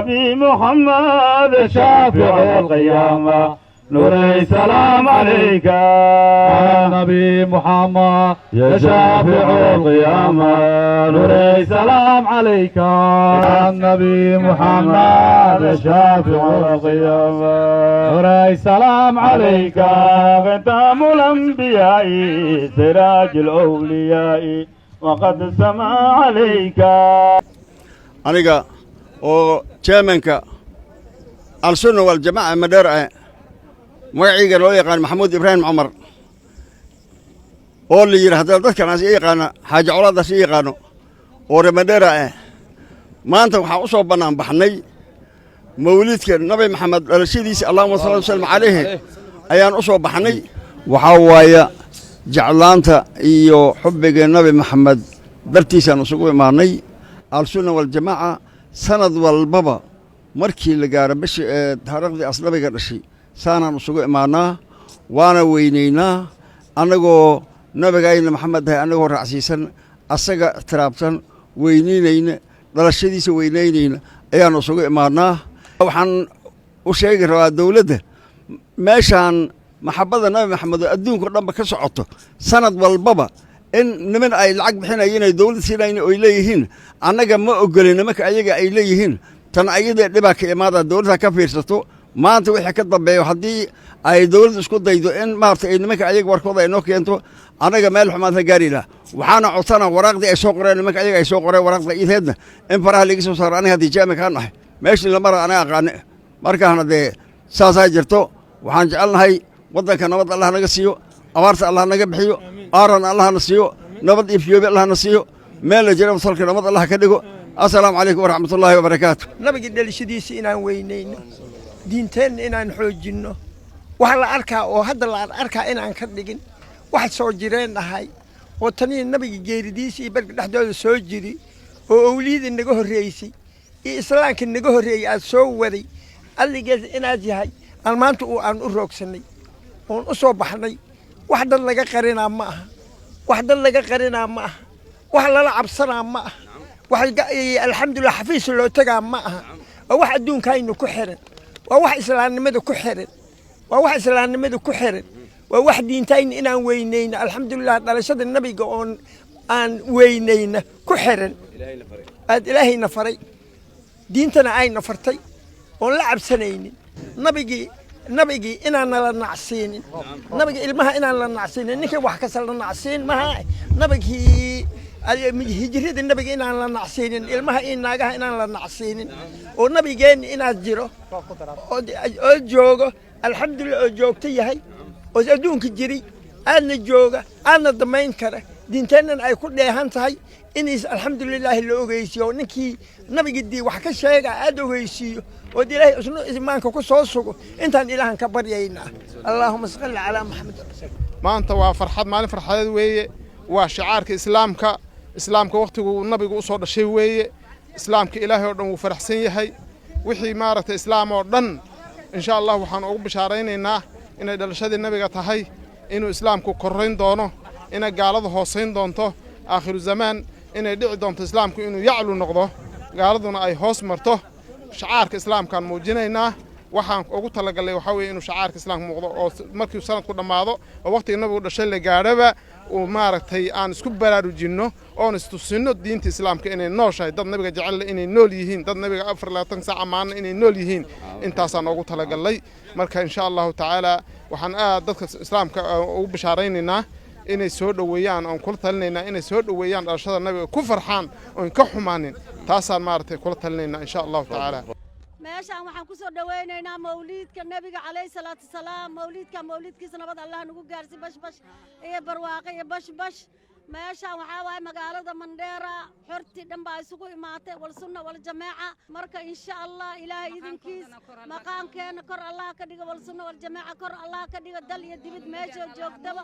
النبي محمد شافع القيامة نوري سلام عليك يا نبي محمد يا شافع القيامة نوري سلام عليك يا نبي محمد يا شافع القيامة نوري سلام عليك ختام الأنبياء سراج الأولياء وقد سما عليك aniga oo chairmanka al-sunna wal jamaa madara magaciiga loo yaqaan maxamuud ibraahim cumar oo la yiraahdo dadkan ay yaqaan xaaja colaada si yaqaano oo madara maanta waxa u soo banaan baxnay mawlidka nabi maxamed dhalashadiisa allahumma salli wa sallam alayhi ayaan u soo baxnay waxa waaya jaclaanta iyo xubbiga nabi maxamed dartiisaan usugu imaanay al-sunna wal jamaa sanad walbaba markii la gaaro bishii taariikhdii asnabiga dhashay saanaan usugu imaanaa waana weynaynaa annagoo nabigayna maxamed ahay annagoo raacsiisan asaga ixtiraabsan weynaynayna dhalashadiisa weynaynayna ayaan usugu imaanaa waxaan u sheegi rabaa dawladda meeshaan maxabada nabi maxamed oo adduunka dhanba ka socoto sanad walbaba in niman ay lacag bixinayeen ay dawladda siinayeen oo leeyihiin annaga ma ogolin nimanka ayaga ay leeyihiin tan ayada dhibaa ka imaada dawladda ka fiirsato maanta wixii ka dambeeyo haddii ay dawladda isku daydo in maartay nimanka ayaga warkooda ay noo keento annaga meel xumaad ka gaari laha waxaana codsana waraaqdii ay soo qoreen nimanka ayaga ay soo qoreen waraaqda iideedna in faraha laga soo saaro aniga haddii jaami kaan nahay meeshii la mara anaga aqaane markaana dee saasaa jirto waxaan jecelnahay waddanka nabad allah naga siiyo abaarta allah naga bixiyo aaran allah na siiyo nabad iyo fiyoobi allah na siiyo meel la jira salka nabad allah ka dhigo assalaamu calaykum waraxmatullaahi wabarakaatu nabiga dhalashadiisa inaan weynayno diinteenna inaan xoojinno waxa la arkaa oo hadda la arkaa inaan ka dhigin wax soo jireen ahay oo taniya nabiga geeridiisa iyo barka dhexdooda soo jiri oo owliyada naga horreysay iyo islaamka naga horreeyay aad soo waday alligees inaad yahay aan maanta aan u roogsanay oon u soo baxnay wax dad laga qarinaa ma aha wax dad laga qarinaa ma aha wax lala cabsanaa ma aha wax alxamdulillah xafiis loo tagaa ma aha waa wax adduunkaynu ku xiran waa wax islaamnimada ku xiran waa wax islaamnimada ku xiran waa wax diintayna inaan weynayna alxamdulillah dhalashada nabiga oon aan weynayna ku xiran aad ilaahayna faray diintana ayna fartay oon la cabsanaynin nabigii inaan la nacsiinin nabiga ilmaha inaan la nacsiinin ninkii wax kasta la nacsiin maha nabigii hijrada nabiga inaan la nacsiinin ilmaha iyo naagaha inaan la nacsiinin oo nabigeenna inaad jiro oo joogo alxamdulillah oo joogto yahay oo adduunka jiri aadna jooga aadna damayn kara diinteennan ay ku dheehan tahay inays alxamdulilaahi la ogeysiiyo ninkii nabigii wax ka sheega aad ogeysiiyo oo ilaahay isnu iimaanka ku soo sugo intaan ilaahan ka baryaynaa allahumma salli ala muhammad maanta waa farxad maalin farxadeed weeye waa shicaarka islaamka waqtigu nabigu u soo dhashay weeye islaamka ilaahay oo dhan wuu faraxsan yahay wixii maaragtay islaam oo dhan insha Allah waxaan ugu bishaaraynaynaa inay dhalashadii nabiga tahay inuu islaamku korayn doono inay gaalada hooseyn doonto aakhiru zamaan inay dhici doonto islaamku inuu yaclu noqdo gaaladuna ay hoos marto shicaarka islaamkaan muujinaynaa waxaan ugu talagalay waxa weeye inuu shicaarka islaamka muuqdo oo markii sanadku dhamaado oo waqtiga nabigu dhashay la gaaraba oo maaragtay aan isku baraarujinno oo istusino diinta islaamka inay nooshahay dad nabiga jecel inay nool yihiin dad nabiga 24 saac maana inay nool yihiin intaasaan ugu talagalay marka insha Allah taala waxaan dadka islaamka ugu bishaaraynaynaa inay soo dhaweeyaan oo kula talinaynaa inay soo dhaweeyaan dhalashada nabiga ku farxaan oo ka xumaanin taasaan maaragtay kula talinaynaa insha Allah taala meeshaan waxaan ku soo dhaweynaynaa mawliidka nabiga calayhi salaatu wasalaam mawliidkiisa nabad allah nagu gaarsi bash iyo barwaaqo iyo bash meeshaan waxaa waaye magaalada Mandheera xorti dhan baa isugu imaatay wal sunna wal jamaaca marka insha Allah ilaahay idinkiis maqaamkeena kor Allah ka dhigo wal sunna wal jamaaca kor Allah ka dhigo dal iyo dibid meesha joogtaba